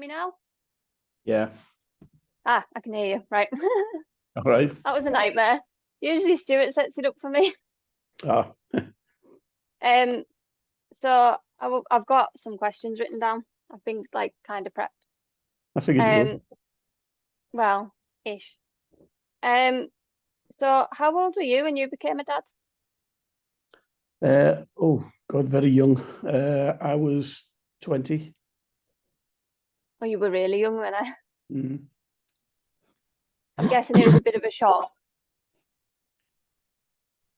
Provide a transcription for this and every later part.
me now? Yeah. Ah, I can hear you. Right. All right. That was a nightmare. Usually Stuart sets it up for me. Ah, Um, so I've got some questions written down. I've been like kind of prepped. I figured you Um, would. well, ish. Um, so how old were you when you became a dad? Oh God, very young. I was 20. Oh, you were really young when I. Mm. I'm guessing it was a bit of a shock.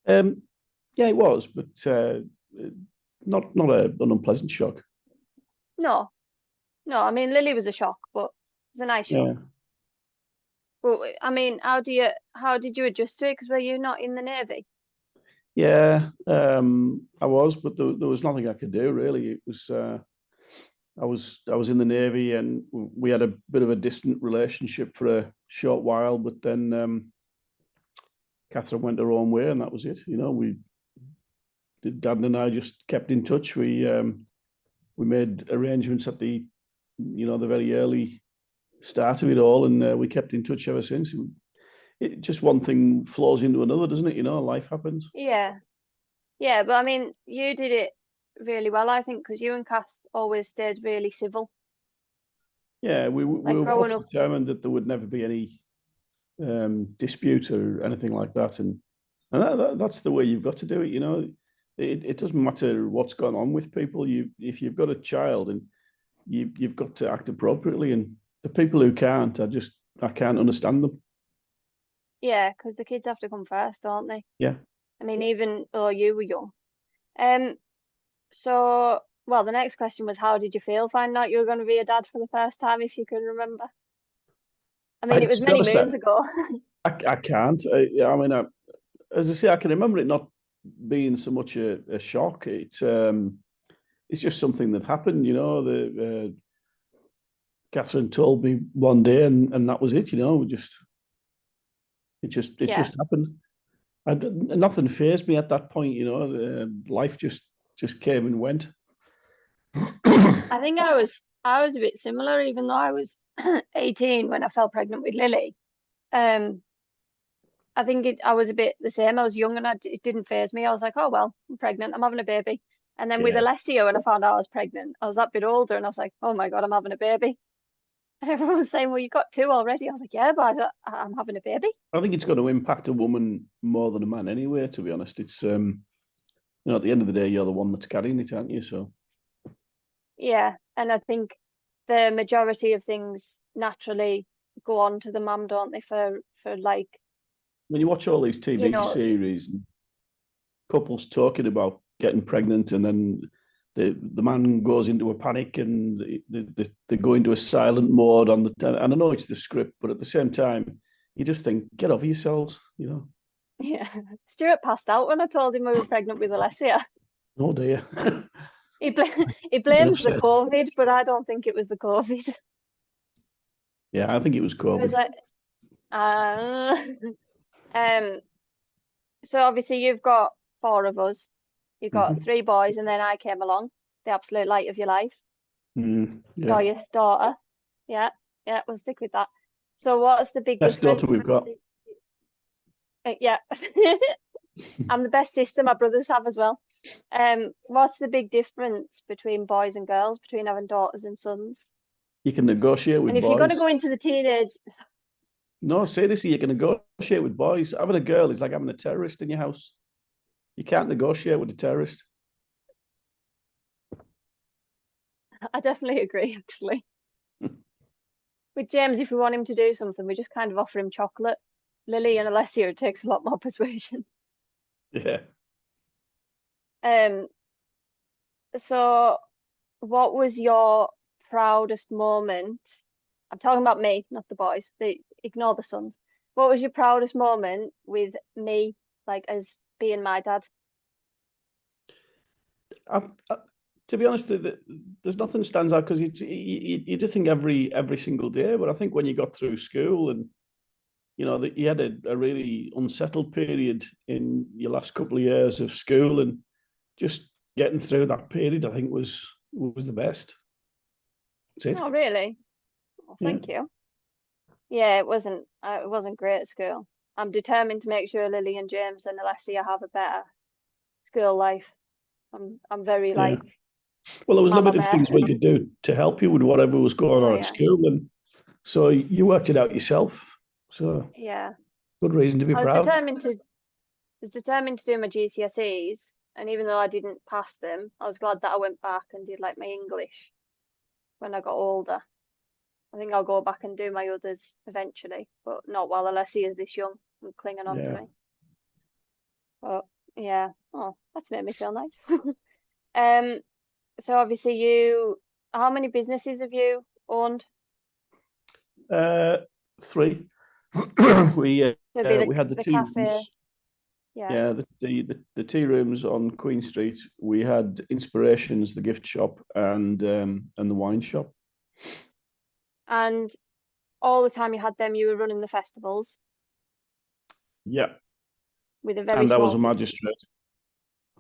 Um, yeah, it was, but not an unpleasant shock. No, no. I mean, Lily was a shock, but it's a nice shock. Yeah, But I mean, how did you adjust to it? Because were you not in the Navy? yeah. I was, but there was nothing I could do really. It was I was in the Navy, and we had a bit of a distant relationship for a short while, but then Catherine went her own way, and that was it. Dad and I just kept in touch. We made arrangements at the very early start of it all, and we kept in touch ever since. Just one thing flows into another, doesn't it? Life happens. Yeah, yeah. But I mean, you did it really well, I think, because you and Kath always stayed really civil. Yeah, we Like were growing both up. determined that there would never be any dispute or anything like that, and that's the way you've got to do it. It doesn't matter what's gone on with people. If you've got a child, and you've got to act appropriately, and the people who can't, I can't understand them. Yeah, because the kids have to come first, don't they? Yeah. I mean, even though you were young. Um, so, well, the next question was, how did you feel finding out you were going to be a dad for the first time, if you can remember? I mean, it was To be many honest, moons ago. I can't. As I say, I can remember it not being so much a shock. It's just something that happened. Catherine told me one day, and that was it. It Yeah, just happened. Nothing fazed me at that point. Life just came and went. I think I was a bit similar, even though I was 18 when I fell pregnant with Lily. Um, I think I was a bit the same. I was young and it didn't faze me. I was like, oh well, I'm pregnant. I'm having a baby. And then with Yeah, Alessia, when I found out I was pregnant, I was that bit older, and I was like, oh my God, I'm having a baby. And everyone was saying, well, you got two already. I was like, yeah, but I'm having a baby. I think it's going to impact a woman more than a man anyway. To be honest, it's at the end of the day, you're the one that's carrying it, aren't you? So Yeah. And I think the majority of things naturally go on to the mum, don't they? For like, when you watch all these you TV know, series and couples talking about getting pregnant, and then the man goes into a panic, and they go into a silent mode and I know it's the script, but at the same time, you just think, get over yourselves. yeah. Stuart passed out when I told him we were pregnant with Alessia. Oh dear. He Been blames the upset. COVID, but I don't think it was the COVID. Yeah, I think it was It was COVID. like, uh, um, so obviously you've got four of us. You've got Mm-hmm. three boys, and then I came along, the absolute light of your life, Yeah, Goya's daughter. Yeah, yeah, we'll stick with that. So what's the big best daughter difference? we've got. Yeah, I'm the best sister my brothers have as well. What's the big difference between boys and girls, between having daughters and sons? You can negotiate And with if you're going to boys. go into the teenage, No, seriously, you can negotiate with boys. Having a girl is like having a terrorist in your house. You can't negotiate with a terrorist. I definitely agree, actually. With James, if we want him to do something, we just kind of offer him chocolate. Lily and Alessia, it takes a lot more persuasion. Yeah. Um, so what was your proudest moment? I'm talking about me, not the boys. Ignore the sons. What was your proudest moment with me, like as being my dad? I, to be honest, there's nothing stands out because you do think every single day. But I think when you got through school, and that you had a really unsettled period in your last couple of years of school, and just getting through that period, I think was the best. That's it. Oh, really? Well, Yeah, thank you. Yeah, it wasn't great at school. I'm determined to make sure Lily and James and Alessia have a better school life. I'm very yeah. like Well, there was Mama limited Bear. things we could do to help you with whatever was going Oh on at yeah, school, and so you worked it out yourself. So yeah. good reason to be I was proud. determined to do my GCSEs, and even though I didn't pass them, I was glad that I went back and did like my English when I got older. I think I'll go back and do my others eventually, but not while Alessia is this young and clinging on to Yeah. me. But yeah, oh, that's made me feel nice. Um, so obviously how many businesses have you owned? Uh, three. we So it'd be we had the the tea cafe, rooms. yeah, Yeah, the tea rooms on Queen Street. We had Inspirations, the gift shop, and the wine shop. and all the time you had them, you were running the festivals Yeah, with a very and I was small a team, magistrate.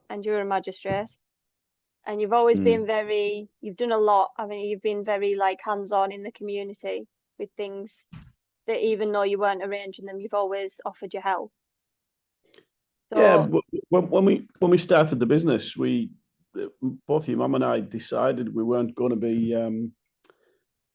and you were a magistrate, and you've always been Mm. you've done a lot. I mean, you've been very like hands-on in the community with things that even though you weren't arranging them, you've always offered your help. Yeah, So, when we started the business, we both your mum and I decided we weren't going to be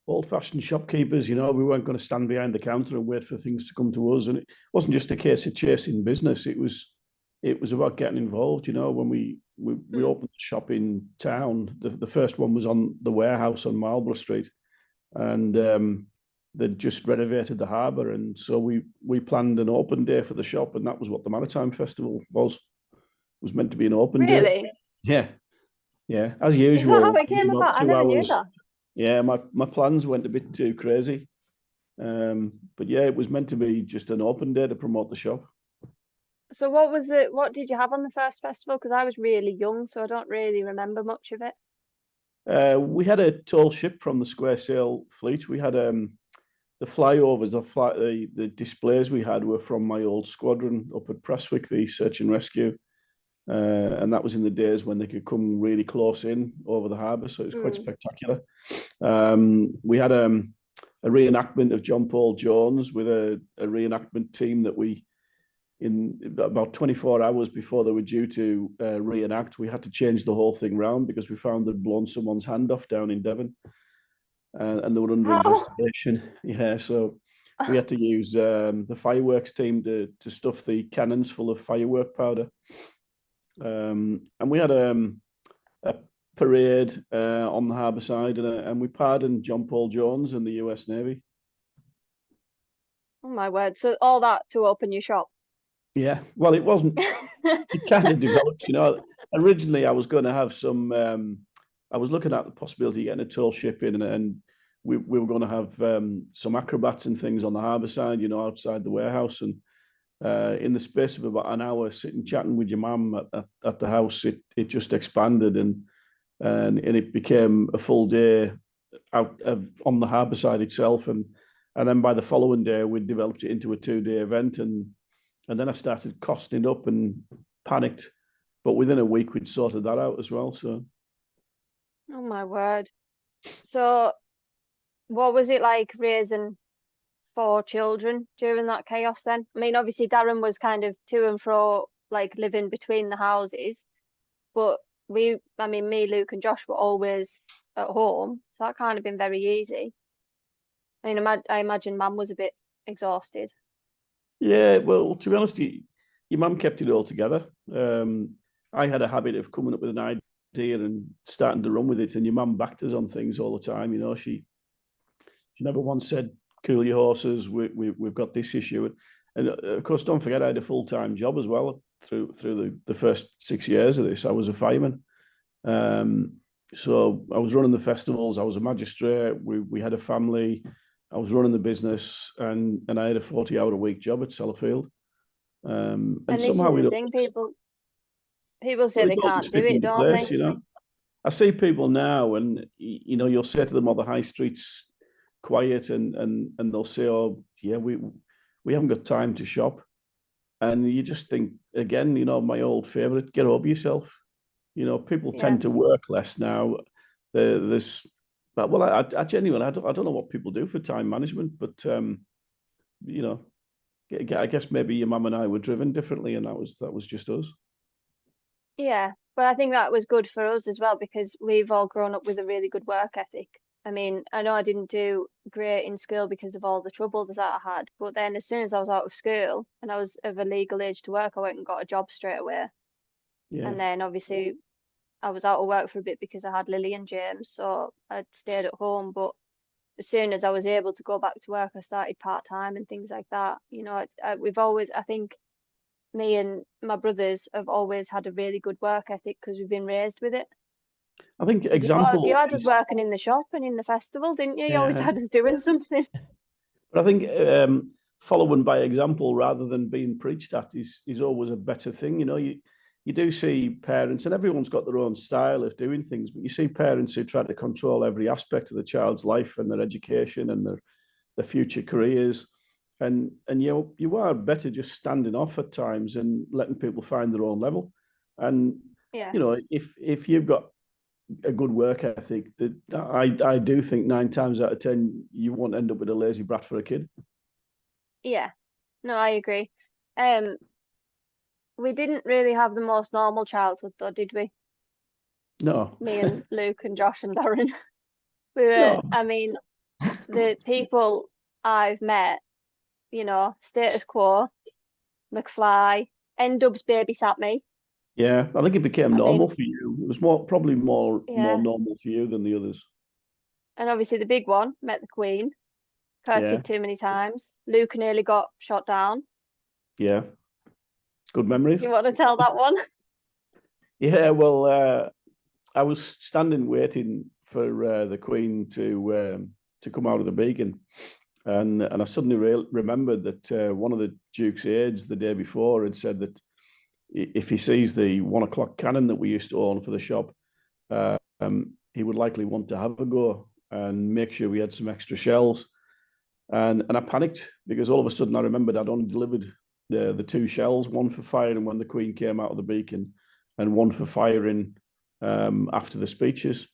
old-fashioned shopkeepers. You know, we weren't going to stand behind the counter and wait for things to come to us. And it wasn't just a case of chasing business. It was about getting involved. You know, when we mm, opened the shop in town, the first one was on the warehouse on Marlborough Street, and they'd just renovated the harbour, and so we planned an open day for the shop, and that was what the Maritime Festival was. It was meant to be an open day. really, Yeah, yeah. As is that how usual, it came about about? I two never knew hours. that. Yeah, my plans went a bit too crazy. But yeah, it was meant to be just an open day to promote the shop. So what did you have on the first festival? Because I was really young, so I don't really remember much of it. We had a tall ship from the Square Sail fleet. We had the flyovers, the displays we had were from my old squadron up at Prestwick, the search and rescue. And that was in the days when they could come really close in over the harbour. So it was quite Mm. spectacular. We had a reenactment of John Paul Jones with a reenactment team that we, in about 24 hours before they were due to reenact, we had to change the whole thing round because we found they'd blown someone's hand off down in Devon, and they were under How? investigation. Yeah, so we had to use the fireworks team to stuff the cannons full of firework powder. And we had a parade on the harbour side, and we pardoned John Paul Jones in the US Navy. Oh my word! So all that to open your shop. Yeah, well, it wasn't. It kind of developed, you know. Originally, I was going to have some. I was looking at the possibility of getting a tall ship in, and we were going to have some acrobats and things on the harbour side, you know, outside the warehouse. And in the space of about an hour, sitting chatting with your mum at the house, it just expanded, and it became a full day out of on the harbour side itself, and then by the following day, we developed it into a 2 day event, and then I started costing up and panicked. But within a week, we'd sorted that out as well. So Oh my word! So what was it like raising four children during that chaos then? I mean, obviously Darren was kind of to and fro, like living between the houses, but I mean, me, Luke, and Josh were always at home, so that kind of been very easy. I mean, I imagine Mum was a bit exhausted. yeah, well, to be honest, your mum kept it all together. I had a habit of coming up with an idea and starting to run with it, and your mum backed us on things all the time. You know, she never once said, "Cool your horses. We've got this issue." And of course, don't forget, I had a full time job as well through the first 6 years of this. I was a fireman, um, so I was running the festivals. I was a magistrate. We had a family. I was running the business, and I had a 40 hour a week job at Sellafield. And And this is somehow the thing, people say it they all can't just do fit it, into don't they? place, you know. I see people now, and you know, you'll say to them, "Oh, the high street's quiet," and they'll say, "Oh, yeah, we haven't got time to shop." And you just think again, you know, my old favorite, get over yourself. You know, people Yeah. tend to work less now. There's But well, I genuinely, I don't know what people do for time management, but you know, I guess maybe your mum and I were driven differently, and that was just us. Yeah, but I think that was good for us as well because we've all grown up with a really good work ethic. I mean, I know I didn't do great in school because of all the trouble that I had, but then as soon as I was out of school and I was of a legal age to work, I went and got a job straight away. Yeah, And then obviously I was out of work for a bit because I had Lily and James, so I stayed at home. But as soon as I was able to go back to work, I started part-time and things like that. We've always, I think me and my brothers have always had a really good work ethic because we've been raised with it. I think Because you example had us is working in the shop and in the festival, didn't you? You always yeah, had us doing something. but I think following by example rather than being preached at is always a better thing. You know, you do see parents, and everyone's got their own style of doing things, but you see parents who try to control every aspect of the child's life and their education and their future careers. And you are better just standing off at times and letting people find their own level. And Yeah, you know, if you've got a good work ethic, that I do think 9 times out of 10 you won't end up with a lazy brat for a kid. yeah. No, I agree. Um, we didn't really have the most normal childhood though, did we? No, Me and Luke and Josh and Darren. We were, no, I mean, the people I've met, status quo, McFly, N-Dubs babysat me. yeah. I think it became I normal mean, for you. It was probably more yeah. normal for you than the others. And obviously the big one, met the Queen, Yeah, curtsied too many times. Luke nearly got shot down. yeah. Good memories. You want to tell that one? Yeah, well, I was standing waiting for the Queen to come out of the beacon, and I suddenly remembered that one of the Duke's aides the day before had said that if he sees the 1 o'clock cannon that we used to own for the shop, he would likely want to have a go and make sure we had some extra shells. And I panicked because all of a sudden I remembered I'd only delivered the two shells, one for firing when the Queen came out of the beacon, and one for firing after the speeches.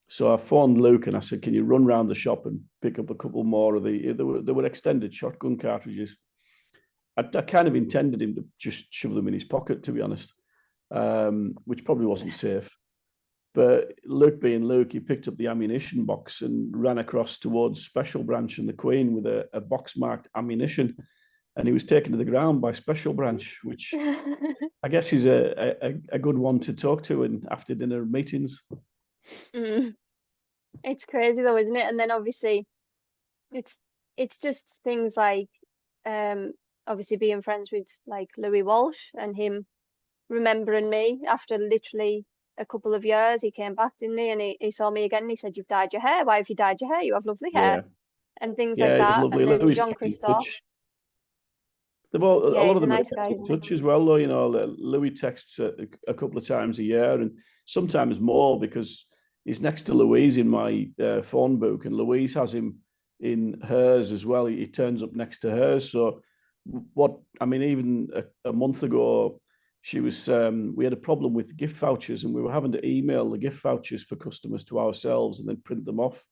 So I phoned Luke and I said, "Can you run round the shop and pick up a couple more of they were extended shotgun cartridges." I kind of intended him to just shove them in his pocket, to be honest, which probably wasn't safe. But Luke being Luke, he picked up the ammunition box and ran across towards Special Branch and the Queen with a box marked ammunition. And he was taken to the ground by Special Branch, which I guess is a good one to talk to in after dinner meetings. Mm. It's crazy though, isn't it? And then obviously it's it's just things like um obviously being friends with like Louis Walsh and him remembering me after literally a couple of years. He came back, didn't he? And he saw me again and he said, "You've dyed your hair. Why have you dyed your hair? You have lovely hair." Yeah. And things like Yeah, he's that. lovely. And then Louis Jean kept in Christophe. touch. A Yeah, lot he's of a them have nice kept guy, in isn't he? touch as well, though. You know, Louis texts a couple of times a year, and sometimes more because he's next to Louise in my phone book, and Louise has him in hers as well. He turns up next to hers. So, what I mean, even a month ago, she was we had a problem with gift vouchers, and we were having to email the gift vouchers for customers to ourselves and then print them off.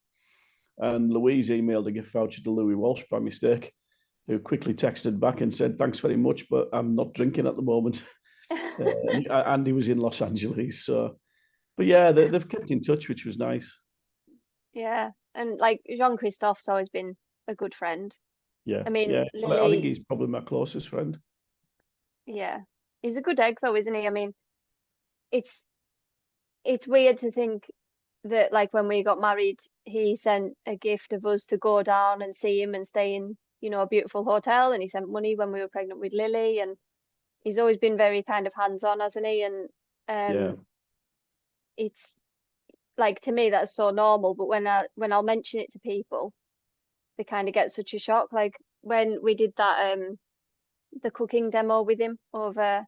And Louise emailed a gift voucher to Louis Walsh by mistake, who quickly texted back and said, "Thanks very much, but I'm not drinking at the moment." And he was in Los Angeles. So, but yeah, they've kept in touch, which was nice. Yeah. And like Jean Christophe's always been a good friend. Yeah, I mean, yeah. I think Lily, he's probably my closest friend. yeah. He's a good egg though, isn't he? I mean, it's it's weird to think that like when we got married, he sent a gift of us to go down and see him and stay in, a beautiful hotel, and he sent money when we were pregnant with Lily, and he's always been very kind of hands-on, hasn't he? And Yeah, it's like to me that's so normal, but when I'll mention it to people, they kind of get such a shock. Like when we did that the cooking demo with him over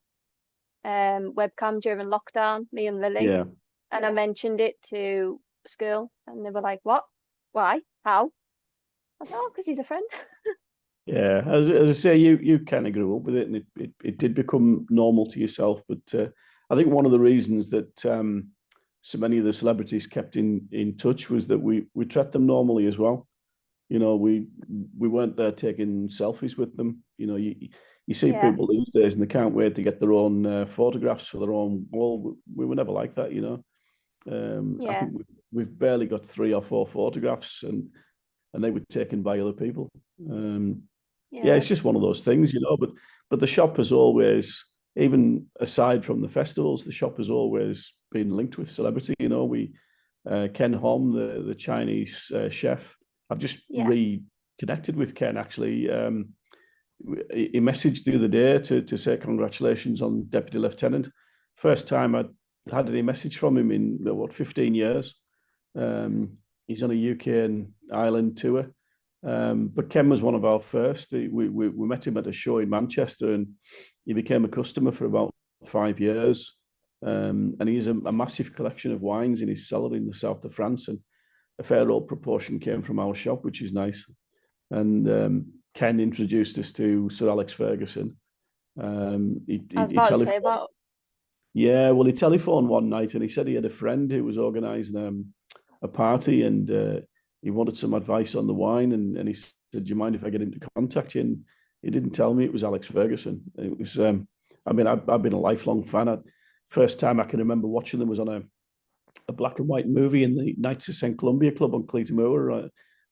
webcam during lockdown, me and Lily, yeah, and I mentioned it to school, and they were like, "What? Why? How?" I said, "Oh, because he's a friend." yeah. As I say, you kind of grew up with it, and it did become normal to yourself. But I think one of the reasons that so many of the celebrities kept in touch was that we treat them normally as well. You know, we weren't there taking selfies with them. You know, you see Yeah. people these days and they can't wait to get their own photographs for their own wall. We were never like that, you know. I Yeah. think we've barely got 3 or 4 photographs, and they were taken by other people. Yeah, Yeah. it's just one of those things, you know. But the shop has always, even aside from the festivals, the shop has always been linked with celebrity. You know, we Ken Hom, the Chinese chef. I've just Yeah. reconnected with Ken actually. He messaged the other day to say congratulations on deputy lieutenant. First time I'd had any message from him in what 15 years. He's on a UK and Ireland tour. But Ken was one of our first. We met him at a show in Manchester, and he became a customer for about 5 years. And he has a massive collection of wines in his cellar in the south of France, and a fair old proportion came from our shop, which is nice. And Ken introduced us to Sir Alex Ferguson. I was He about to say telephoned. about, Yeah, well, he telephoned one night and he said he had a friend who was organising a party, and he wanted some advice on the wine. And he said, "Do you mind if I get him to contact you?" And he didn't tell me it was Alex Ferguson. It was, I mean, I've been a lifelong fan. First time I can remember watching them was on a black and white movie in the Knights of St Columbia Club on Cleator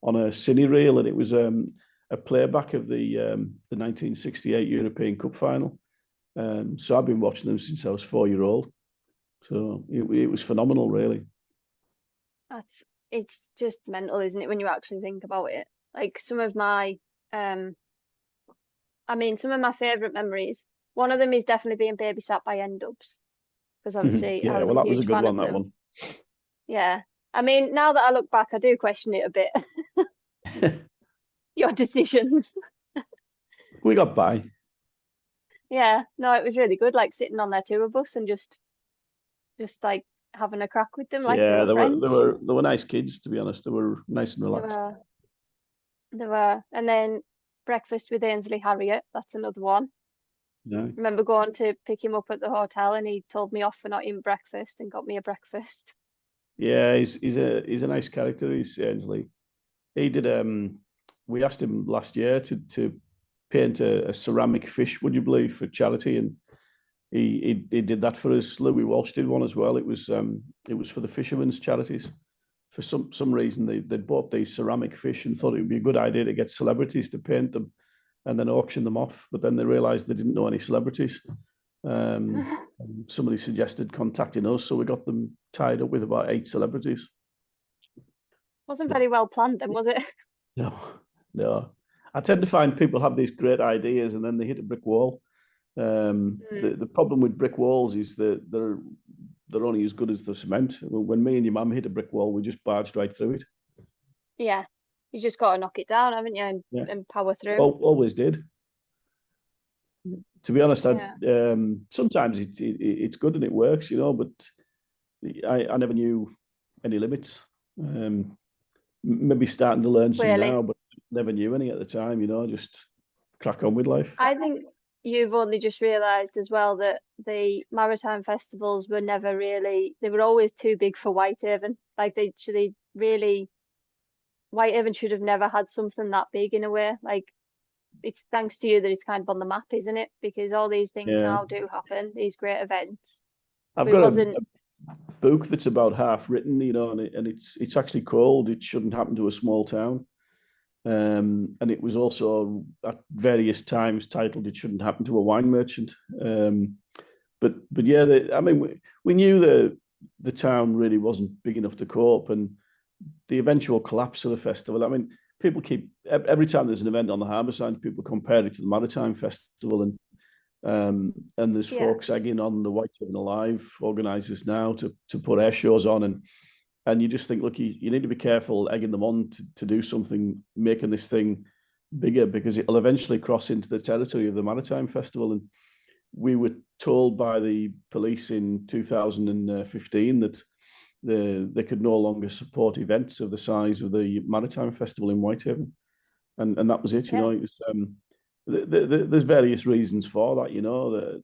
on a cine reel, and it was a playback of the 1968 European Cup final. So I've been watching them since I was 4 year old. So it was phenomenal, really. that's it's just mental, isn't it, when you actually think about it? Like some of my um I mean some of my favourite memories, one of them is definitely being babysat by N-Dubs, because obviously I Yeah, was well, a that was a huge good fan of one. That them. one. Yeah. I mean, now that I look back, I do question it a bit, your decisions. We got by. Yeah, no, it was really good, like sitting on their tour bus and just like having a crack with them like Yeah, real friends. they were nice kids, to be honest. They were nice and They relaxed. were they were. And then breakfast with Ainsley Harriott, that's another one. Yeah, Remember going to pick him up at the hotel and he told me off for not eating breakfast and got me a breakfast. yeah. He's a nice character. He's Ainsley. He did. We asked him last year to paint a ceramic fish. Would you believe, for charity? And he did that for us. Louis Walsh did one as well. It was for the fishermen's charities. For some reason, they bought these ceramic fish and thought it would be a good idea to get celebrities to paint them and then auction them off. But then they realised they didn't know any celebrities. Somebody suggested contacting us, so we got them tied up with about 8 celebrities. Wasn't very well planned then, was it? No, no. I tend to find people have these great ideas and then they hit a brick wall. Mm, The problem with brick walls is that they're only as good as the cement. When me and your mum hit a brick wall, we just barged right through it. yeah. You just got to knock it down, haven't you, Yeah, and power through. always did. To be honest, Yeah. sometimes it's good and it works, you know, but I never knew any limits. Maybe starting to learn some Clearly. now, but never knew any at the time, you know, just crack on with life. I think you've only just realised as well that the maritime festivals were never really, they were always too big for Whitehaven. Like they really, Whitehaven should have never had something that big in a way. Like it's thanks to you that it's kind of on the map, isn't it? Because all these things Yeah. now do happen, these great events. I've It got wasn't, a book that's about half written, you know, and it's actually called "It Shouldn't Happen to a Small Town," and it was also at various times titled "It Shouldn't Happen to a Wine Merchant." But yeah, I mean, we knew the town really wasn't big enough to cope, and the eventual collapse of the festival. I mean, people keep every time there's an event on the harbour side, people compare it to the Maritime Festival, and there's yeah, folks egging on the Whitehaven Alive organisers now to put air shows on, and you just think, look, you need to be careful egging them on to do something, making this thing bigger, because it'll eventually cross into the territory of the Maritime Festival. And we were told by the police in 2015 that they could no longer support events of the size of the Maritime Festival in Whitehaven, and that was it. You yeah, know, it was there's various reasons for that. You know,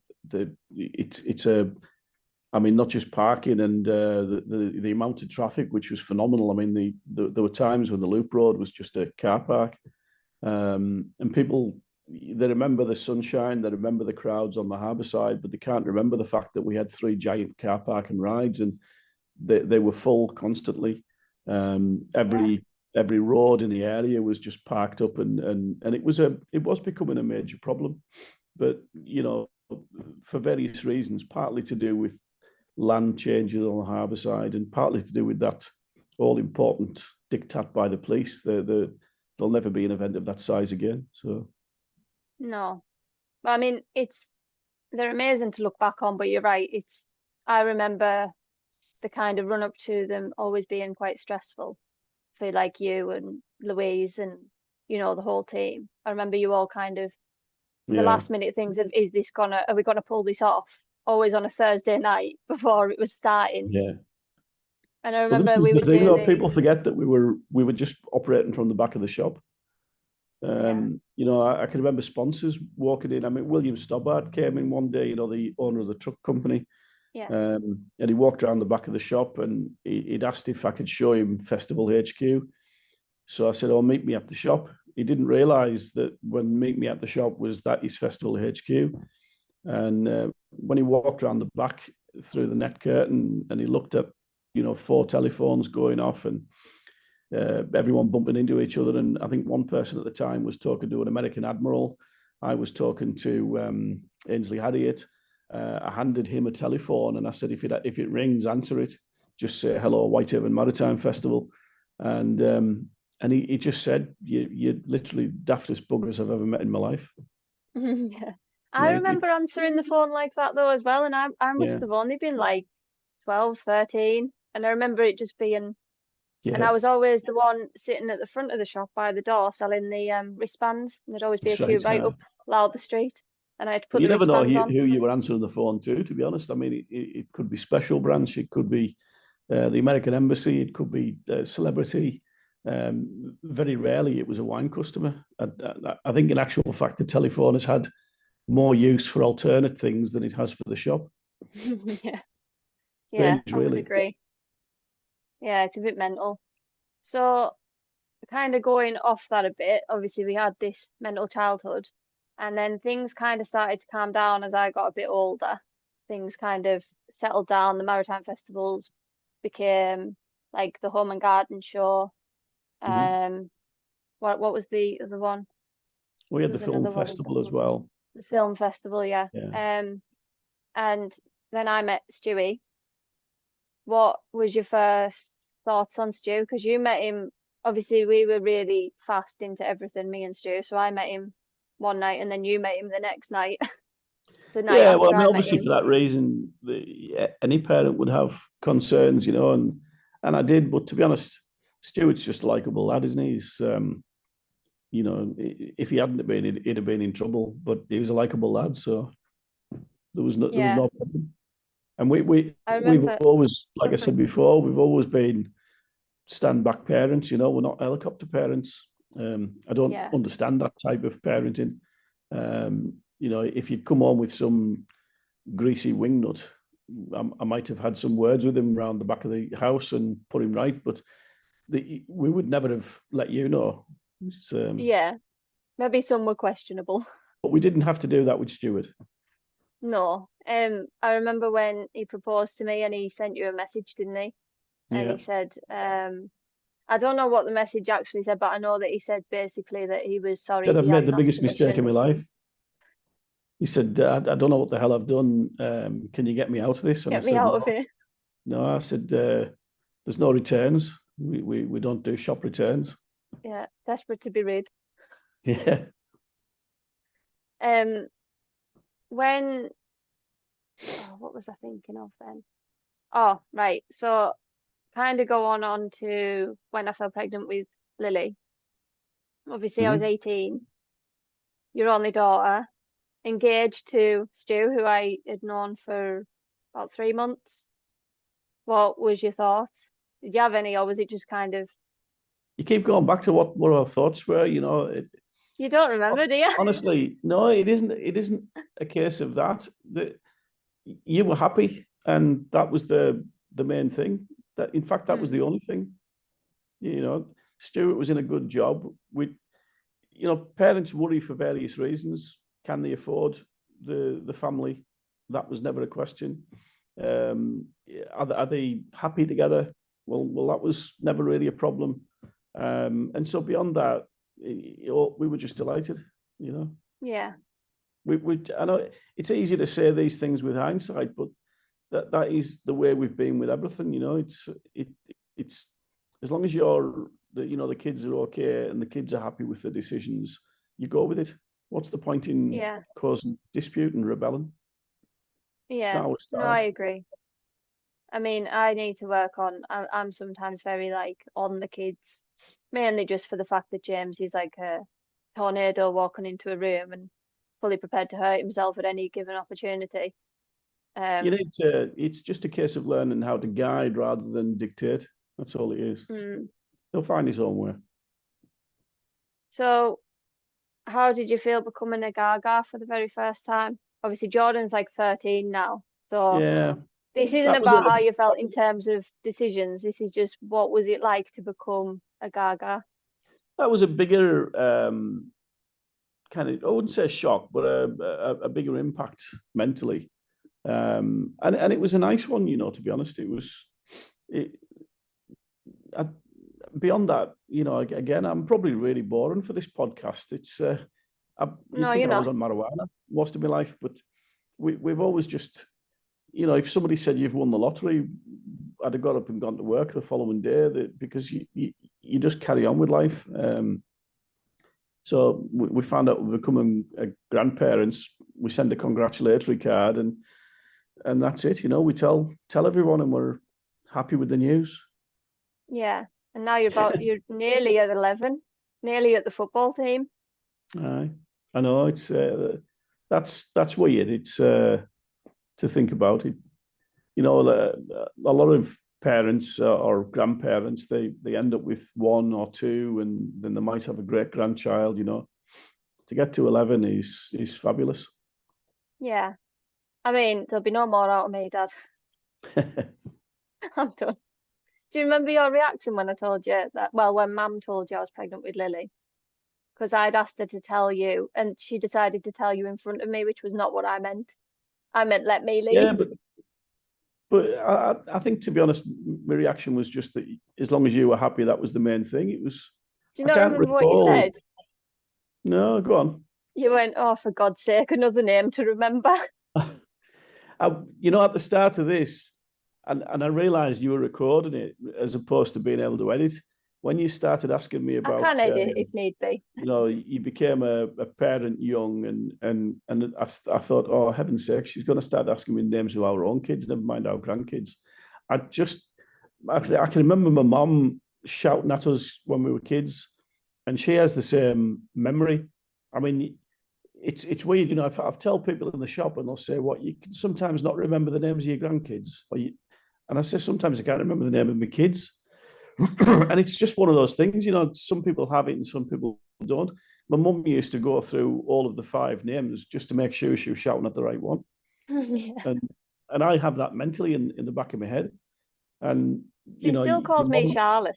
it's I mean, not just parking and the amount of traffic, which was phenomenal. I mean, there were times when the loop road was just a car park, and people, they remember the sunshine, they remember the crowds on the harbour side, but they can't remember the fact that we had three giant car park and rides, and they were full constantly. Yeah. Every road in the area was just parked up, and it was becoming a major problem. But for various reasons, partly to do with land changes on the harbour side, and partly to do with that all important diktat by the police. There'll never be an event of that size again. So No. But I mean, they're amazing to look back on, but you're right. I remember the kind of run up to them always being quite stressful for like you and Louise and the whole team. I remember you all kind of the yeah, last minute things of are we gonna pull this off? Always on a Thursday night before it was starting. yeah. And I Well, this remember is we the would thing, do though. the People forget that we were just operating from the back of the shop. yeah, I can remember sponsors walking in. I mean, William Stobbart came in one day, the owner of the truck company, yeah. and he walked around the back of the shop, and he'd asked if I could show him Festival HQ. So I said, "Oh, meet me at the shop." He didn't realise that when meet me at the shop was that his Festival HQ. And when he walked around the back through the net curtain, and he looked at, four telephones going off, and everyone bumping into each other. And I think one person at the time was talking to an American admiral. I was talking to Ainsley Harriott. I handed him a telephone, and I said, if it rings, answer it. Just say hello, Whitehaven Maritime Festival. And he just said, you're literally daftest buggers I've ever met in my life. Yeah. You I know, remember answering the phone like that though as well, and I yeah, must have only been like 12, 13, and I remember it just being, and yeah, I was always the one sitting at the front of the shop by the door selling the wristbands, and there'd always be a that's queue right. right up Loud the street, and I had to But put you the never know wristbands who on. you were answering the phone to be honest. I mean, it could be Special Branch, it could be the American Embassy, it could be celebrity. Very rarely it was a wine customer. I think in actual fact, the telephone has had more use for alternate things than it has for the shop. Yeah, yeah, Strange, I would really. agree. Yeah, it's a bit mental. So, kind of going off that a bit, obviously we had this mental childhood, and then things kind of started to calm down as I got a bit older. Things kind of settled down. The maritime festivals became like the home and garden show. Mm-hmm. Um, what was the other one? We had There the was film another one in festival as Dublin. well. The film festival, yeah. Yeah. And then I met Stewie. What was your first thoughts on Stu? Because you met him, obviously, we were really fast into everything, me and Stu. So I met him one night and then you met him the next night, the night Yeah, well, after I mean, I met obviously him. for that reason, any parent would have concerns, and I did. But to be honest, Stuart's just a likable lad, isn't he? If he hadn't been, he'd have been in trouble. But he was a likable lad, so there was Yeah, no problem. And I we've remember. always, like I said before, we've always been stand back parents. We're not helicopter parents. I don't Yeah, understand that type of parenting. If you'd come home with some greasy wingnut, I might have had some words with him around the back of the house and put him right, but we would never have let you know. yeah. Maybe some were questionable. But we didn't have to do that with Stuart. No. I remember when he proposed to me and he sent you a message, didn't he? And Yeah. he said, I don't know what the message actually said, but I know that he said basically that he was Said sorry I've he made hadn't the asked biggest mistake in permission. my life. He said, I don't know what the hell I've done. Can you get me out of this? And I Get me said, out of here. no. I said, there's no returns. We don't do shop returns. Yeah, desperate to be rid. Yeah. Um, when what was I thinking of then? Oh, right. So kind of go on to when I fell pregnant with Lily. Obviously, I was Mhm. 18, your only daughter, engaged to Stu, who I had known for about 3 months. What was your thoughts? Did you have any, or was it just kind of You keep going back to what our thoughts were. you don't remember, do you? Honestly, no, it isn't. It isn't a case of that. That you were happy. and that was the main thing. That in fact that was the only thing. You know, Stuart was in a good job. Parents worry for various reasons. Can they afford the family? That was never a question. Are they happy together? Well, that was never really a problem. And so beyond that, we were just delighted. Yeah. I know it's easy to say these things with hindsight, but that is the way we've been with everything. It's as long as the kids are okay and the kids are happy with the decisions, you go with it. What's the point in causing dispute and rebelling? It's not our No, I style. agree. I mean, I need to work on. I'm sometimes very like on the kids, mainly just for the fact that James is like a tornado walking into a room and fully prepared to hurt himself at any given opportunity. You need to. It's just a case of learning how to guide rather than dictate. That's all it is. He'll find his own way. So, how did you feel becoming a Gaga for the very first time? Obviously, Jordan's like 13 now, so Yeah, this isn't that was about a how you felt in terms of decisions. This is just what was it like to become a Gaga? that was a bigger kind of, I wouldn't say shock, but a bigger impact mentally. And it was a nice one, to be honest. It, I, beyond that, again, I'm probably really boring for this podcast. You'd No, think you're I was not. on marijuana most of my life, but we've always just, if somebody said you've won the lottery, I'd have got up and gone to work the following day because you just carry on with life. So we found out we're becoming grandparents. We send a congratulatory card, and that's it. We tell everyone, and we're happy with the news. Yeah. And now you're nearly at 11, nearly at the football team. Aye, I know it's that's weird. It's to think about it. A lot of parents or grandparents they end up with one or two, and then they might have a great grandchild. To get to 11 is fabulous. Yeah. I mean, there'll be no more out of me, Dad. I'm done. Do you remember your reaction when I told you that? Well, when Mum told you I was pregnant with Lily, because I'd asked her to tell you, and she decided to tell you in front of me, which was not what I meant. I meant let me Yeah, leave. but I think, to be honest, my reaction was just that as long as you were happy, that was the main thing. It was. Do you I not can't remember what you recall. said? No, go on. You went, oh, for God's sake, another name to remember. At the start of this, and I realised you were recording it as opposed to being able to edit. When you started asking me I about, can edit if need be. you became a parent young, and I thought, oh, heaven's sake, she's going to start asking me names of our own kids, never mind our grandkids. I can remember my mum shouting at us when we were kids, and she has the same memory. I mean, it's weird, I've told people in the shop, and they'll say, "What, you can sometimes not remember the names of your grandkids?" And I say, sometimes I can't remember the name of my kids. And it's just one of those things, some people have it and some people don't. My mum used to go through all of the 5 names just to make sure she was shouting at the right one. Yeah. And I have that mentally in the back of my head. And, She still calls me Charlotte.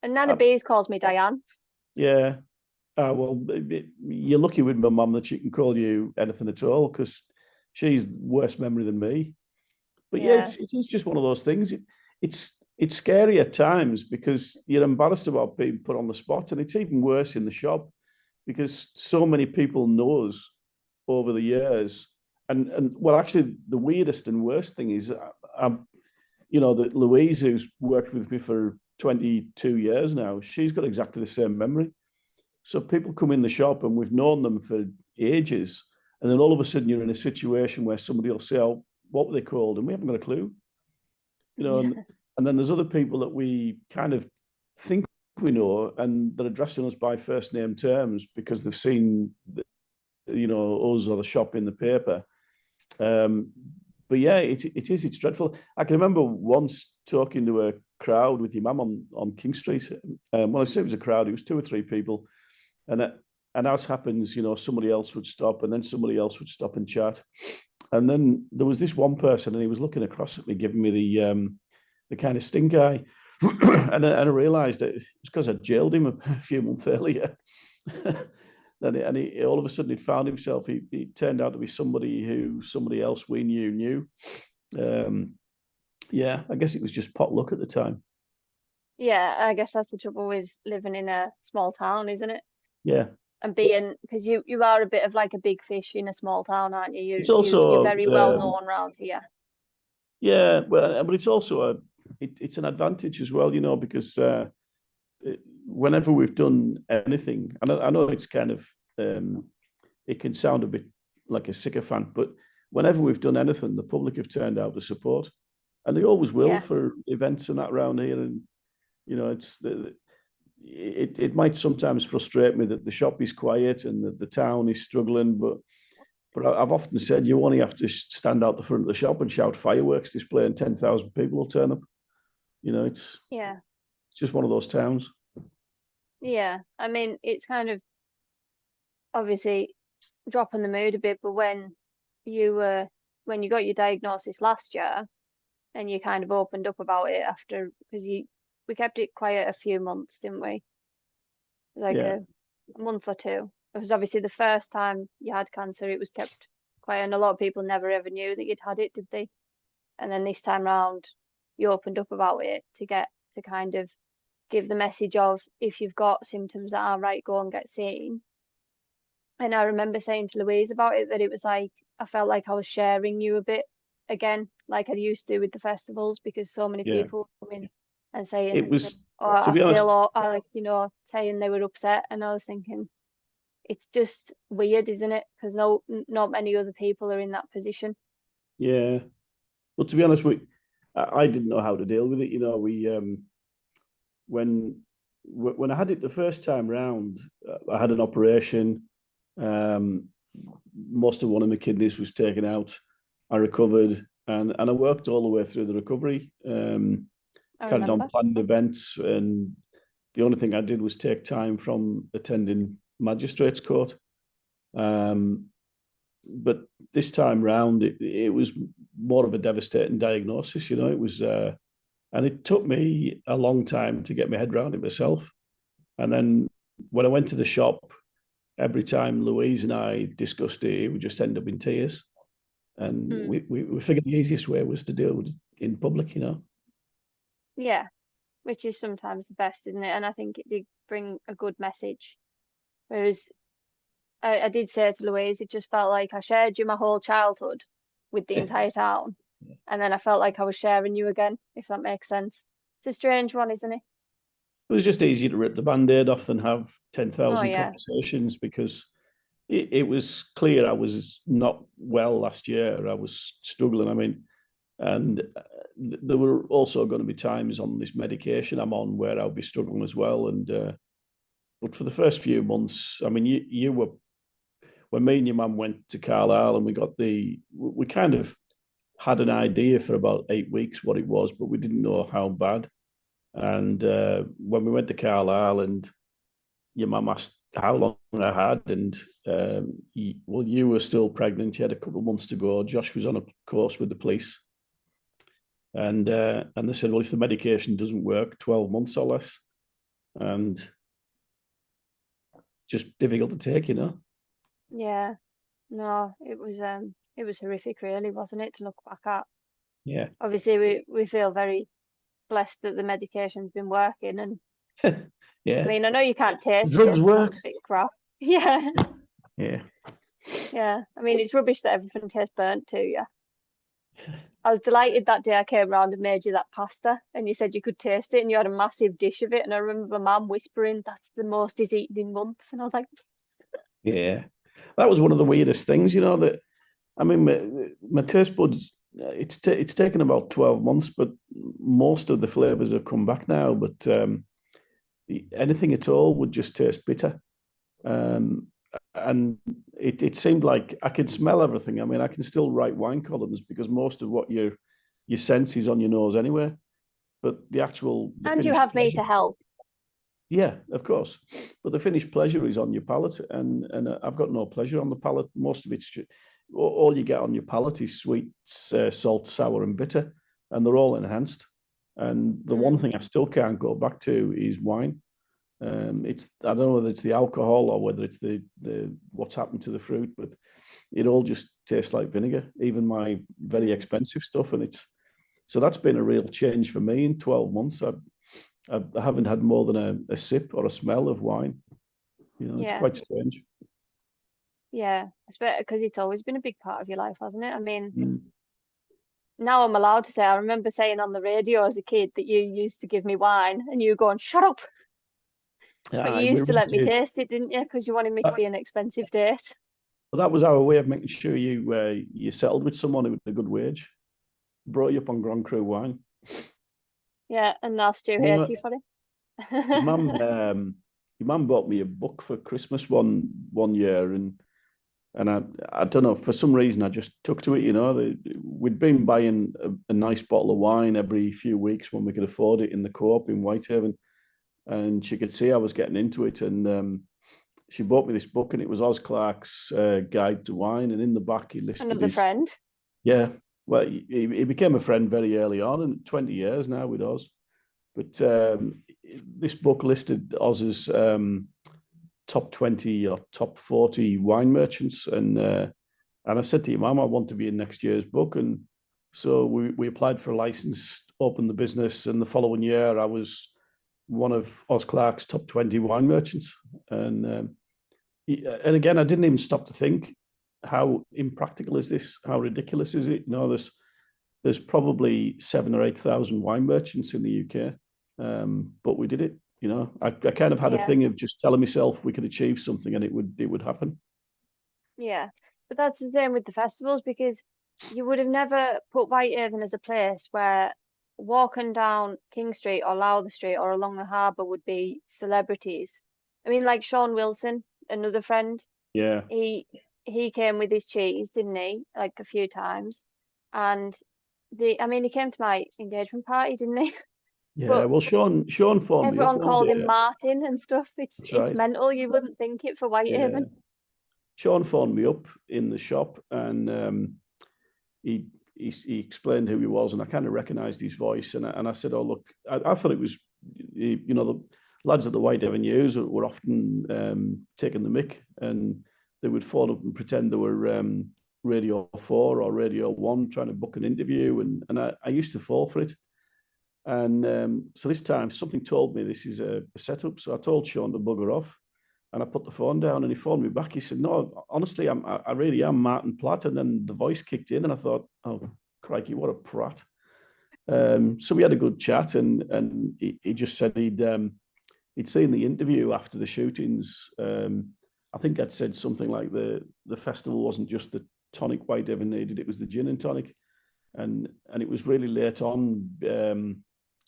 And Nana Bees calls me Diane. Yeah. Well, you're lucky with my mum that she can call you anything at all, because she's worse memory than me. But yeah, it is just one of those things. It's scary at times because you're embarrassed about being put on the spot, and it's even worse in the shop because so many people know us over the years. And well, actually, the weirdest and worst thing is, that Louise, who's worked with me for 22 years now, she's got exactly the same memory. So people come in the shop and we've known them for ages, and then all of a sudden you're in a situation where somebody will say, "Oh, what were they called?" And we haven't got a clue. And then there's other people that we kind of think we know, and they're addressing us by first name terms because they've seen, us or the shop in the paper. But yeah, it's dreadful. I can remember once talking to a crowd with your mum on King Street. Well, I say it was a crowd; it was 2 or 3 people, and as happens, somebody else would stop, and then somebody else would stop and chat. And then there was this one person, and he was looking across at me, giving me the kind of stink eye. And I realised that it's because I jailed him a few months earlier. And he, all of a sudden, he'd found himself. He turned out to be somebody who somebody else we knew. Yeah, I guess it was just pot luck at the time. Yeah, I guess that's the trouble with living in a small town, isn't it? Yeah, And being, because you are a bit of like a big fish in a small town, aren't you? it's You're also very well known around here. yeah, well, but it's also it's an advantage as well, because whenever we've done anything, and I know it's kind of it can sound a bit like a sycophant, but whenever we've done anything, the public have turned out to support, and they always will Yeah, for events and that around here. And it's it might sometimes frustrate me that the shop is quiet and that the town is struggling, but I've often said you only have to stand out the front of the shop and shout fireworks display, and 10,000 people will turn up. It's yeah, just one of those towns. yeah. I mean, it's kind of obviously dropping the mood a bit, but when you got your diagnosis last year and you kind of opened up about it after, because we kept it quiet a few months, didn't we? Like Yeah, a month or two. Because obviously the first time you had cancer, it was kept quiet, and a lot of people never ever knew that you'd had it, did they? And then this time round, you opened up about it to kind of give the message of, if you've got symptoms that are right, go and get seen. And I remember saying to Louise about it that it was like I felt like I was sharing you a bit again, like I used to with the festivals, because so many yeah. people come in and It saying, was, "Oh, to I be honest, feel," or I like, saying they were upset, and I was thinking, it's just weird, isn't it? Because not many other people are in that position. yeah. But to be honest, I didn't know how to deal with it. We when when I had it the first time round, I had an operation. Um, Most of one of my kidneys was taken out. I recovered, and I worked all the way through the recovery. I Carried on remember. planning events, and the only thing I did was take time from attending magistrates court. Um, but this time round, it was more of a devastating diagnosis. It was, and it took me a long time to get my head around it myself. And then when I went to the shop, every time Louise and I discussed it, it would just end up in tears. And Mm. we figured the easiest way was to deal with it in public. Yeah, which is sometimes the best, isn't it? And I think it did bring a good message. Whereas I did say to Louise, it just felt like I shared you my whole childhood with the It entire town. And then I felt like I was sharing you again, if that makes sense. It's a strange one, isn't it? was just easier to rip the band-aid off than have Oh 10,000 yeah. conversations, because it was clear I was not well last year. I was struggling. I mean, and there were also going to be times on this medication I'm on where I'll be struggling as well. And but for the first few months, I mean, you were when me and your mum went to Carlisle, and we kind of had an idea for about 8 weeks what it was, but we didn't know how bad. And when we went to Carlisle, and your mum asked how long I had, and you were still pregnant. You had a couple of months to go. Josh was on a course with the police, and they said, well, if the medication doesn't work, 12 months or less, and just difficult to take. Yeah. No, it was horrific really, wasn't it, to look back at. Yeah, Obviously we feel very blessed that the medication's been working, and I yeah. mean I know you can't The taste it, drugs and that's work. a bit crap. Yeah. Yeah, Yeah. I mean it's rubbish that everything tastes burnt to you. I was delighted that day I came round and made you that pasta, and you said you could taste it, and you had a massive dish of it, and I remember my mum whispering, "That's the most he's eaten in months," and I was like, yeah. That was one of the weirdest things, that I mean, my taste buds. It's taken about 12 months, but most of the flavors have come back now. But anything at all would just taste bitter. Um, and it seemed like I could smell everything. I mean, I can still write wine columns because most of what your sense is on your nose anyway. But the "And you finished have me pleasure, to help." yeah, of course. But the finished pleasure is on your palate, and I've got no pleasure on the palate. Most of it's all you get on your palate is sweet, salt, sour, and bitter, and they're all enhanced. And the one thing I still can't go back to is wine. It's I don't know whether it's the alcohol or whether it's the what's happened to the fruit, but it all just tastes like vinegar. Even my very expensive stuff, and so that's been a real change for me in 12 months. I haven't had more than a sip or a smell of wine. It's quite strange. Yeah, because it's always been a big part of your life, hasn't it? I mean, now I'm allowed to say, I remember saying on the radio as a kid that you used to give me wine and you going, shut up. But you used to let me taste it, didn't you? Because you wanted me to be an expensive date. Well, that was our way of making sure you settled with someone who had a good wage. Brought you up on Grand Cru wine. Yeah, and now Stu hates you for it. Your mum bought me a book for Christmas one year, and I don't know, for some reason I just took to it. We'd been buying a nice bottle of wine every few weeks when we could afford it in the co-op in Whitehaven, and she could see I was getting into it, and she bought me this book, and it was Oz Clarke's Guide to Wine, and in the back he listed another friend. Yeah, well, he became a friend very early on, and 20 years now with Oz. But this book listed Oz's top 20 or top 40 wine merchants, and I said to your mum, I want to be in next year's book, and so we applied for a license, opened the business, and the following year I was one of Oz Clarke's top 20 wine merchants, and again I didn't even stop to think, how impractical is this? How ridiculous is it? There's probably 7,000 or 8,000 wine merchants in the UK, but we did it. I kind of had a thing of just telling myself we could achieve something and it would happen. Yeah, but that's the same with the festivals, because you would have never put Whitehaven as a place where walking down King Street or Lowther Street or along the harbour would be celebrities. I mean, like Sean Wilson, another friend. Yeah. He came with his cheese, didn't he? Like a few times, and he came to my engagement party, didn't he? Yeah. But well, Sean phoned me up everyone one called day. him Martin and stuff. It's right. mental. You wouldn't think it for Whitehaven. Yeah. Sean phoned me up in the shop, and he explained who he was, and I kind of recognised his voice, and I said, "Oh, look, I thought it was, the lads at the Whitehaven News were often taking the mick, and they would phone up and pretend they were Radio 4 or Radio 1 trying to book an interview, and I used to fall for it. And so this time something told me this is a setup. So I told Sean to bugger off, and I put the phone down, and he phoned me back. He said, "No, honestly, I really am Martin Platt." And then the voice kicked in, and I thought, "Oh, crikey, what a prat." So we had a good chat, and he just said he'd seen the interview after the shootings. I think I'd said something like the festival wasn't just the tonic Whitehaven needed; it was the gin and tonic, and it was really late on,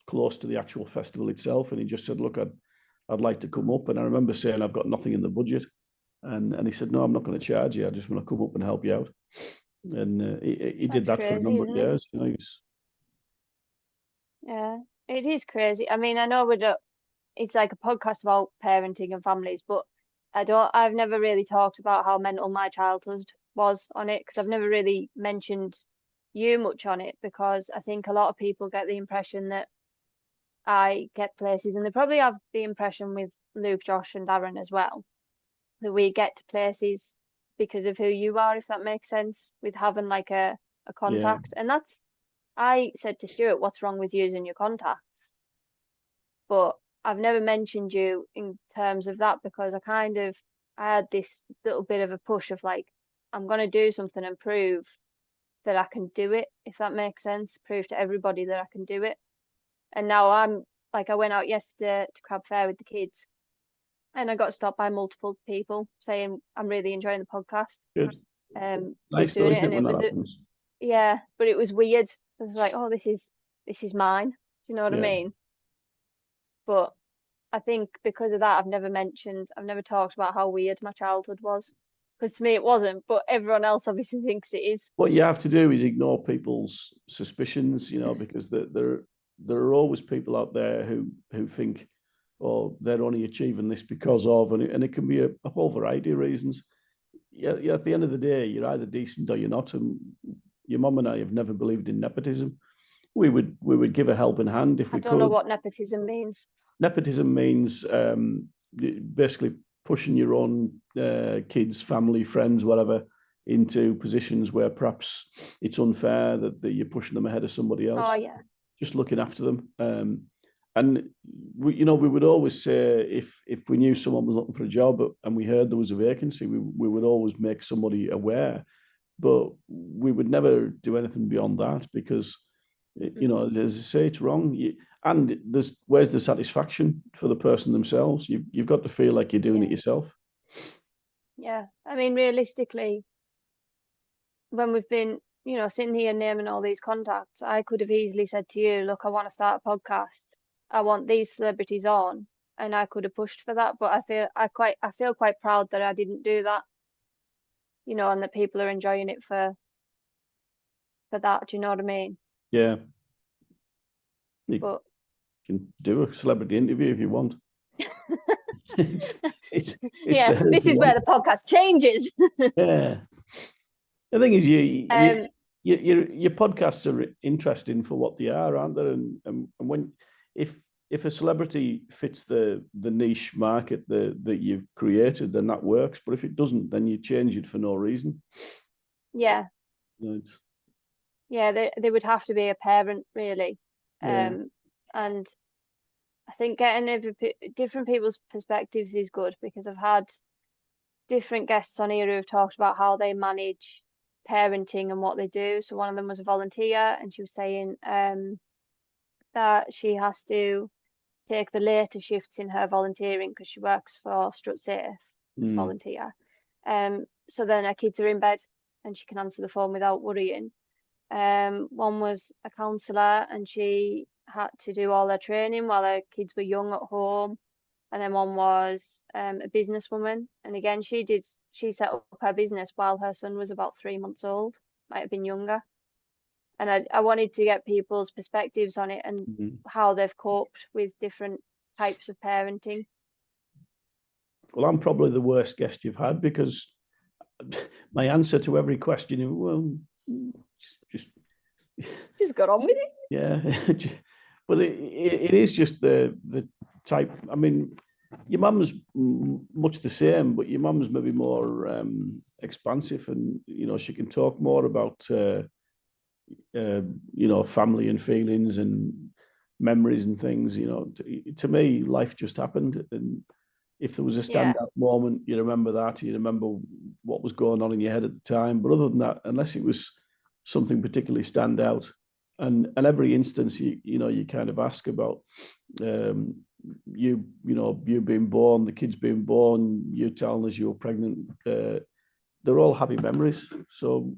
close to the actual festival itself. And he just said, "Look, I'd like to come up." And I remember saying, "I've got nothing in the budget," and he said, "No, I'm not going to charge you. I just want to come up and help you out." And he did that for a number of years. Yeah, it is crazy. I mean, I know it's like a podcast about parenting and families, but I've never really talked about how mental my childhood was on it, because I've never really mentioned you much on it, because I think a lot of people get the impression that I get places, and they probably have the impression with Luke, Josh, and Darren as well, that we get to places because of who you are, if that makes sense, with having like a contact. And I said to Stuart, "What's wrong with using your contacts?" But I've never mentioned you in terms of that, because I had this little bit of a push of like, I'm going to do something and prove that I can do it, if that makes sense, prove to everybody that I can do it. And now I went out yesterday to Crab Fair with the kids, and I got stopped by multiple people saying, "I'm really enjoying the podcast." Good. Nice though, isn't it, when that happens? Yeah, but it was weird. I was like, "Oh, this is mine." Do you know what I mean? But I think because of that, I've never talked about how weird my childhood was, because to me it wasn't, but everyone else obviously thinks it is. What you have to do is ignore people's suspicions, because there are always people out there who think, "Oh, they're only achieving this because of," and it can be a whole variety of reasons. yeah, at the end of the day, you're either decent or you're not. And your mum and I have never believed in nepotism. We would give a helping hand if I we don't know could. what nepotism means. Nepotism means basically pushing your own kids, family, friends, whatever, into positions where perhaps it's unfair that you're pushing them ahead of somebody Oh else. yeah. Just looking after them. And we would always say if we knew someone was looking for a job and we heard there was a vacancy, we would always make somebody aware. But we would never do anything beyond that because, as I say, it's wrong. And where's the satisfaction for the person themselves? You've got to feel like you're doing it yourself. Yeah. I mean, realistically, when we've been, sitting here naming all these contacts, I could have easily said to you, look, I want to start a podcast. I want these celebrities on, and I could have pushed for that. But I feel quite proud that I didn't do that, and that people are enjoying it for that. Do you know what I mean? Yeah. You But can do a celebrity interview if you want. it's it's yeah, there if this you is want. where the podcast changes. Yeah. The thing is, Um, your podcasts are interesting for what they are, aren't they? And when if a celebrity fits the niche market that you've created, then that works. But if it doesn't, then you change it for no reason. yeah, Right. yeah, they would have to be a parent really, Yeah. and I think getting different people's perspectives is good because I've had different guests on here who have talked about how they manage parenting and what they do. So one of them was a volunteer, and she was saying that she has to take the later shifts in her volunteering because she works for Strut Safe as a Mm. volunteer. So then her kids are in bed and she can answer the phone without worrying. One was a counsellor and she had to do all her training while her kids were young at home. And then one was a businesswoman, and again she set up her business while her son was about 3 months old, might have been younger. And I wanted to get people's perspectives on it and Mhm. how they've coped with different types of parenting. Well, I'm probably the worst guest you've had because my answer to every question is, well, just Just got on with it. yeah. But it is just the type. I mean, your mum's much the same, but your mum's maybe more expansive, and she can talk more about family and feelings and memories and things. To me, life just happened, and if there was a Yeah, standout moment, you remember that. You remember what was going on in your head at the time. But other than that, unless it was something particularly stand out, and every instance you kind of ask about you being born, the kids being born, you telling us you were pregnant. They're all happy memories. So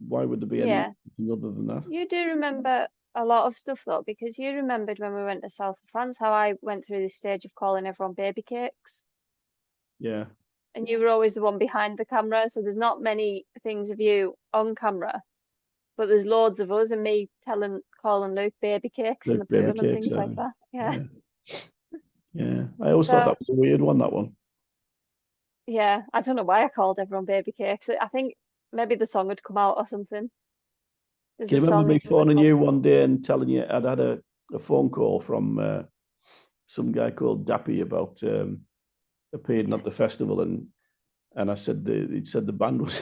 why would there be yeah. anything other than that? You do remember a lot of stuff though, because you remembered when we went to south of France how I went through this stage of calling everyone baby cakes. Yeah. And you were always the one behind the camera, so there's not many things of you on camera, but there's loads of us and me calling Luke baby cakes in The the baby pool and cakes. things like that. Yeah. Yeah. Yeah. I always thought So that was a weird one, that one. yeah, I don't know why I called everyone baby cakes. I think maybe the song had come out or something. There's Can a you remember song, me isn't there, phoning called you one day and telling you I'd had a phone call from some guy called Dappy about appearing at the Yes. festival, and I said he'd said the band was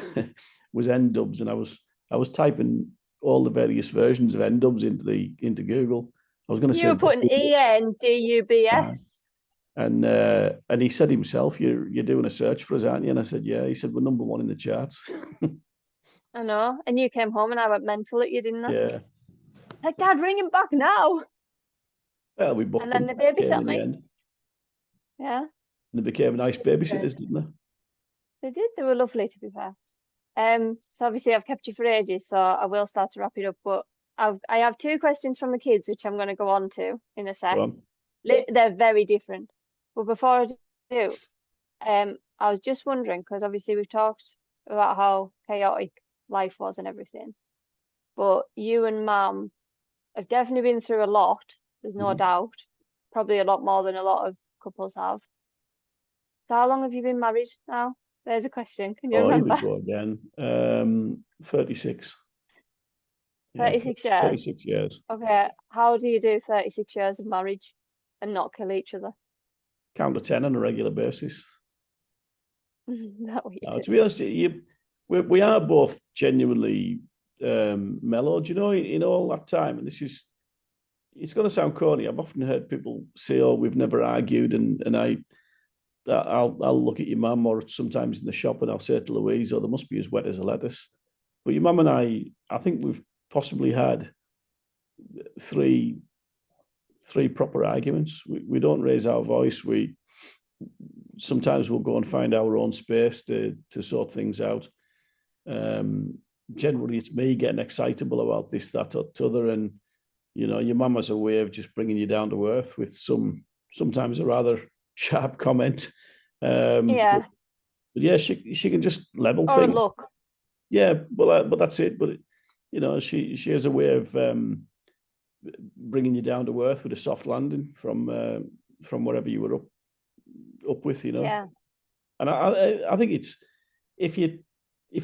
was N Dubs, and I was typing all the various versions of N Dubs into Google. I was going to You say were putting Dappy, ENDUBS. and he said himself, "You're doing a search for us, aren't you?" And I said, "Yeah." He said, "We're number one in the charts." I know. And you came home and I went mental at you, didn't I? Yeah. Like, Dad, ring him back now. Well, we And booked then them. they Came babysat in the me. end. Yeah. They became nice Good. babysitters, didn't they? They did. They were lovely, to be fair. So obviously I've kept you for ages, so I will start to wrap it up. But I have two questions from the kids, which I'm going to go on to in a Go sec. on. They're very different. But before I do, I was just wondering because obviously we've talked about how chaotic life was and everything. But you and Mum have definitely been through a lot. There's no Mhm. doubt. Probably a lot more than a lot of couples have. So how long have you been married now? There's a question. Can you Oh, here we remember? go again. 36. Yeah, 36 years. 36 years. Okay. How do you do 36 years of marriage and not kill each other? Count to 10 on a regular basis. Is that what you Now, do? to be honest, we are both genuinely mellowed, in all that time. And it's going to sound corny. I've often heard people say, "Oh, we've never argued," and I'll look at your mum or sometimes in the shop and I'll say to Louise, "Oh, they must be as wet as a lettuce." But your mum and I think we've possibly had three proper arguments. We don't raise our voice. We sometimes we'll go and find our own space to sort things out. Generally, it's me getting excitable about this, that, or t'other, and your mum has a way of just bringing you down to earth with sometimes a rather sharp comment. Yeah. But yeah, she can just level Or a things. look. Yeah, but that's it. But she has a way of bringing you down to earth with a soft landing from wherever you were up with, Yeah. And I think it's if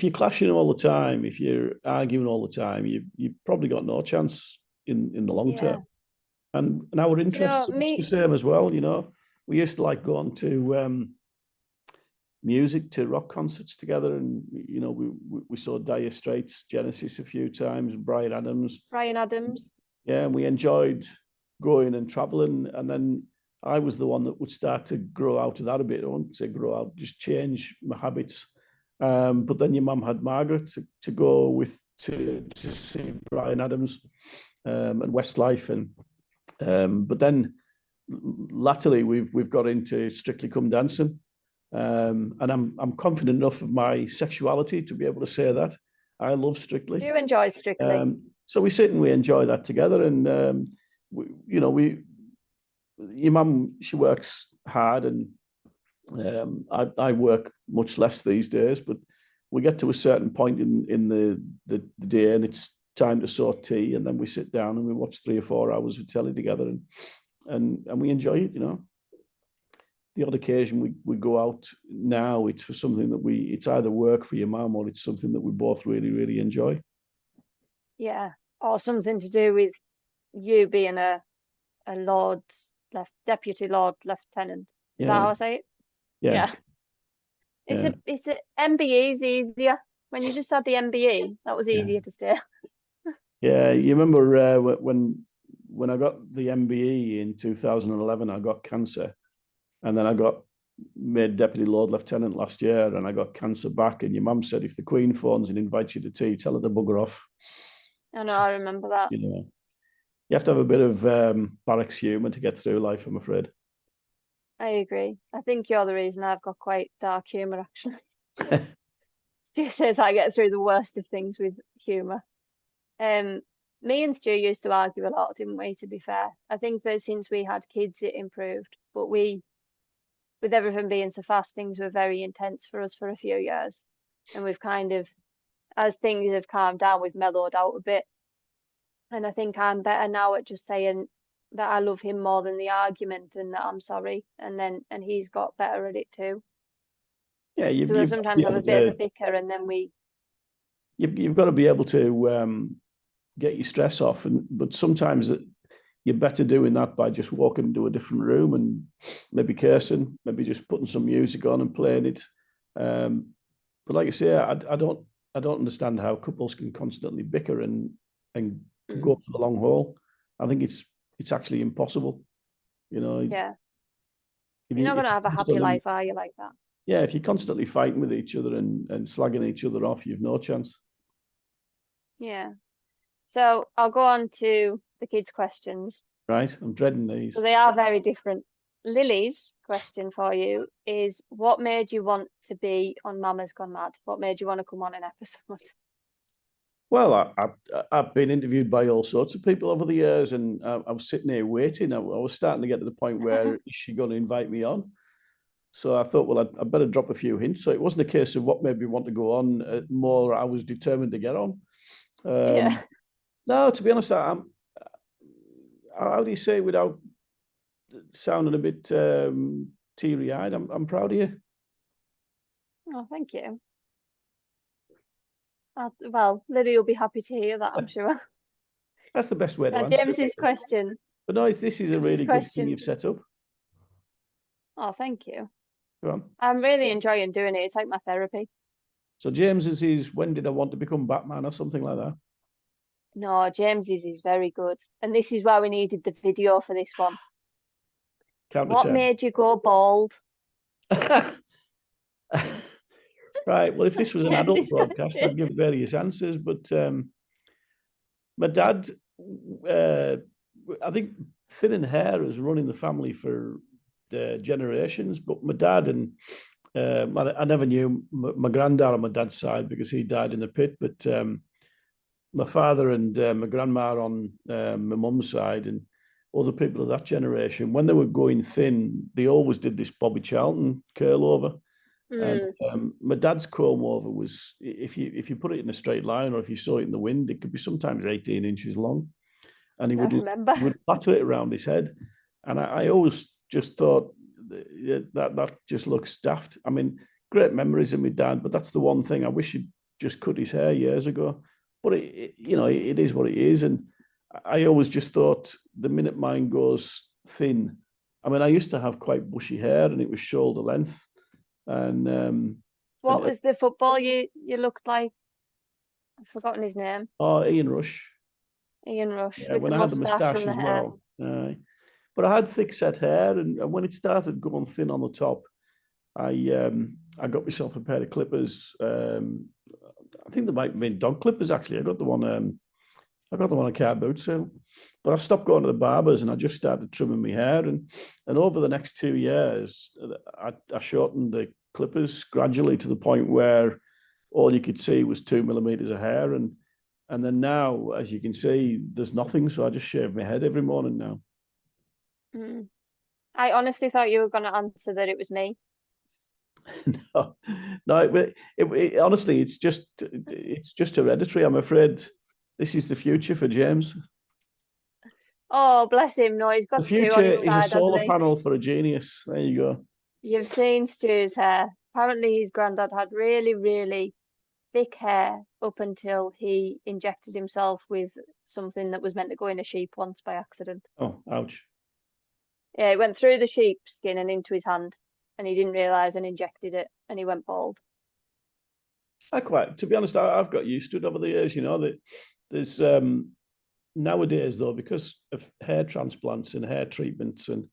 you're clashing all the time, if you're arguing all the time, you've probably got no chance in the long term. And our interests are much the same as well. We used to like going to music, to rock concerts together, and we saw Dire Straits, Genesis a few times, Bryan Adams. Yeah, and we enjoyed going and traveling. And then I was the one that would start to grow out of that a bit. I wouldn't say grow out, just change my habits. But then your mum had Margaret to go with to see Bryan Adams and Westlife, and but then latterly we've got into Strictly Come Dancing, and I'm confident enough of my sexuality to be able to say that I love Strictly. Do you enjoy Strictly? So we sit and we enjoy that together, and your mum, she works hard, and I work much less these days, but we get to a certain point in the day and it's time to sort tea, and then we sit down and we watch 3 or 4 hours of telly together, and we enjoy it. The odd occasion we go out now, it's for something that it's either work for your mum or it's something that we both really, really enjoy. Yeah. Or something to do with you being a deputy Lord Lieutenant. Is that how I say it? Yeah. It's a MBE is easier. When you just had the MBE, that was easier to stay. Yeah, you remember when I got the MBE in 2011, I got cancer, and then I got made Deputy Lord Lieutenant last year, and I got cancer back. And your mum said, if the Queen phones and invites you to tea, tell her to bugger off. I know, I remember that. You have to have a bit of barracks humour to get through life, I'm afraid. I agree. I think you're the reason I've got quite dark humour, actually. Stu says I get through the worst of things with humour. Me and Stu used to argue a lot, didn't we, to be fair? I think that since we had kids, it improved. But with everything being so fast, things were very intense for us for a few years. And we've kind of, as things have calmed down, we've mellowed out a bit. And I think I'm better now at just saying that I love him more than the argument and that I'm sorry. And he's got better at it too. Yeah, so we'll sometimes have a bit of a bicker, and then you've got to be able to get your stress off, but sometimes you're better doing that by just walking into a different room and maybe cursing, maybe just putting some music on and playing it. But like I say, I don't understand how couples can constantly bicker and go for the long haul. I think it's actually impossible. Yeah. You're not going to have a happy life, are you, like that? Yeah, if you're constantly fighting with each other and slagging each other off, you've no chance. Yeah. So I'll go on to the kids' questions. Right, I'm dreading these. So they are very different. Lily's question for you is, what made you want to be on Mama's Gone Mad? What made you want to come on an episode? Well, I've been interviewed by all sorts of people over the years, and I was sitting there waiting. I was starting to get to the point where, is she going to invite me on? So I thought, well, I'd better drop a few hints. So it wasn't a case of what made me want to go on, more I was determined to get on. No, to be honest, how do you say without sounding a bit teary-eyed? I'm proud of you. Oh, thank you. Well, Lily will be happy to hear that, I'm sure. That's the best way to Now, answer it. James's question. But no, this is a James's really good thing question. you've set up. Oh, thank you. Go on. I'm really enjoying doing it. It's like my therapy. So James's is when did I want to become Batman or something like that? No, James's is very good. And this is why we needed the video for this one. Count to What 10. made you go bald? Right. Well, if this was an adult James's broadcast, question. I'd give various answers. But my dad, uh, I think thinning hair has run in the family for generations. But my dad and I never knew my granddad on my dad's side because he died in a pit. But my father and my grandma on my mum's side and other people of that generation, when they were going thin, they always did this Bobby Charlton curl over. And my dad's comb over was, if you put it in a straight line or if you saw it in the wind, it could be sometimes 18 inches long. And I remember. he would platter it around his head. And I always just thought that just looks daft. I mean, great memories of my dad, but that's the one thing I wish he'd just cut his hair years ago. But it is what it is. And I always just thought the minute mine goes thin, I mean, I used to have quite bushy hair and it was shoulder length. And What was the football you looked like? I've forgotten his name. oh, Ian Rush. Ian Rush Yeah, with when the I had the moustache moustache and the as hair. well. But I had thick set hair, and when it started going thin on the top, I got myself a pair of clippers. I think they might have been dog clippers actually. I got them on a car boot sale. But I stopped going to the barbers and I just started trimming my hair. And over the next 2 years, I shortened the clippers gradually to the point where all you could see was 2 millimeters of hair. And then now, as you can see, there's nothing. So I just shave my head every morning now. Mm. I honestly thought you were going to answer that it was me. No, no. Honestly, it's just hereditary. I'm afraid this is the future for James. Oh, bless him. No, he's The got Stu future on his is a side, hasn't solar he? panel for a genius. There you go. You've seen Stu's hair. Apparently, his granddad had really, really thick hair up until he injected himself with something that was meant to go in a sheep once by accident. Oh, ouch. Yeah, it went through the sheep skin and into his hand, and he didn't realise and injected it, and he went bald. To be honest, I've got used to it over the years. You know that there's nowadays though, because of hair transplants and hair treatments, and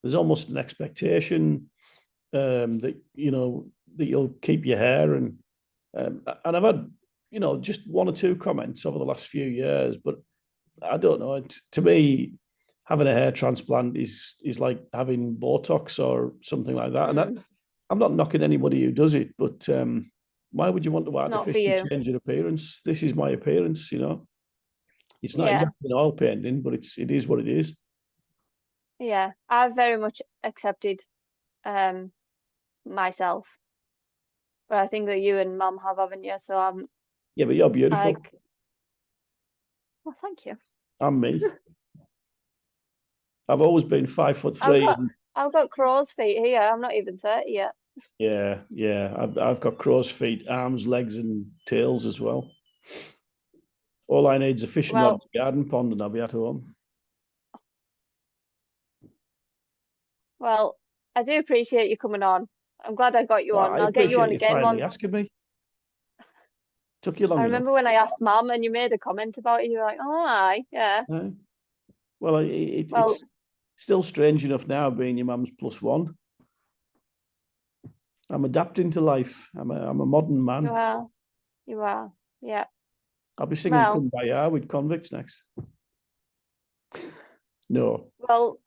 there's almost an expectation that that you'll keep your hair, and I've had just one or two comments over the last few years, but I don't know. To me, having a hair transplant is like having Botox or something like that, and I'm not knocking anybody who does it, but why would you want to Not for artificially you. change your appearance? This is my appearance, It's not Yeah, exactly an oil painting, but it is what it is. yeah. I've very much accepted um myself, but I think that you and Mum have, haven't you? So I'm Yeah, but you're beautiful. like, well, thank you. I'm me. I've always been 5'3", I've got and I've got crow's feet here. I'm not even 30 yet. yeah. I've got crow's feet, arms, legs, and tails as well. All I need is a fishing rod, Well, and a garden pond, and I'll be at home. well, I do appreciate you coming on. I'm glad I got you Well, on, I and I'll get you on appreciate you again finally once. asking me. Took you I long enough. remember when I asked Mum and you made a comment about it. You were like, "Oh, aye, yeah." Well, Well, it's still strange enough now being your mum's plus one. I'm adapting to life. I'm a modern you man. are, you are, yeah. I'll be singing Well, Kumbaya with convicts next. No. well,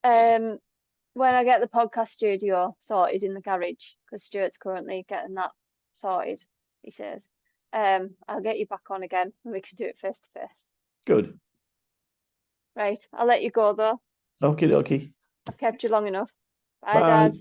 when I get the podcast studio sorted in the garage, because Stuart's currently getting that sorted, he says, I'll get you back on again and we can do it face to face. Good. Right, I'll let you go though. Okay, dokie. I've kept you long enough. Bye, Bye. Dad.